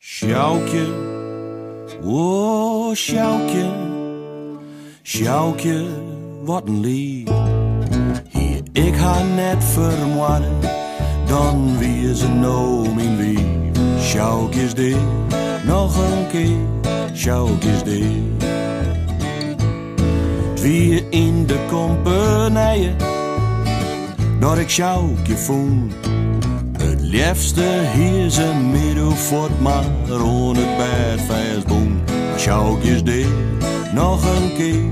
Sjoukje, oh Sjoukje, Sjoukje, wat een lief. Hier, ik ga net vermoeden, dan wie ze nou mijn lief. Sjoukje is dit, nog een keer, Sjoukje is dit. Wie in de compagnie, dat ik Sjoukje vond. Het liefste hier ze midden voort, maar on het bed vastboen. Sjoukje is dit, nog een keer,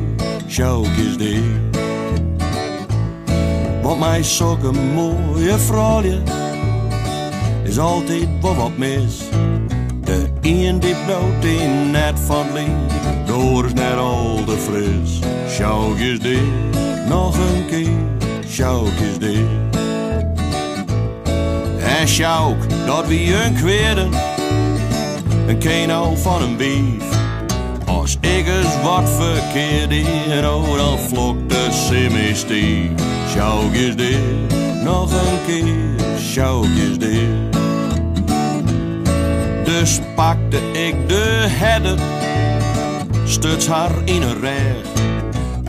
Sjoukje is dit. Want mij zulke mooie vrouwje is altijd wel wat mis. De een die bloot in net van het lied, door is net al te fris. Sjoukje is dit, nog een keer, Sjoukje is dit. En Sjouk, dat wie een kweren, een keno van een bief. Als ik eens wat verkeerd in, oh, dan vlokt de simmy stief. Sjoukje is dit, nog een keer, Sjoukje is dit. Dus pakte ik de herder, stuts haar in een recht.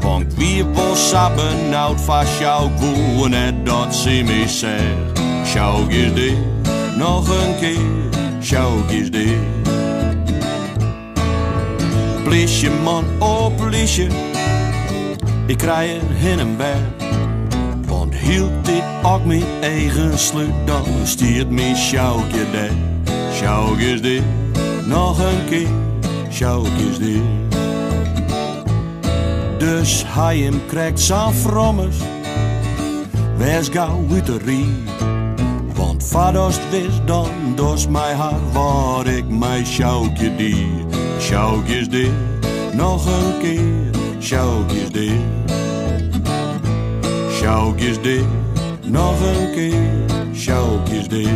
Want wie was benauwd van Sjouk, woe net dat simmy zegt. Sjoukje is dit, nog een keer, Sjoukje is dit. Plisje man, oh plisje, ik krijg er in een bed. Want hield dit ook mijn eigen slut, dan stiert mijn Sjoukje dead. Sjoukje is dit, nog een keer, Sjoukje is dit. Dus hij hem krijgt zo'n frommes, wees gauw uit de rie. Want vaders wist dan, dos mij haar, waar ik mijn Sjoukje die. Sjoukje is dit, nog een keer, Sjoukje is dit. Sjoukje is dit, nog een keer, Sjoukje is dit.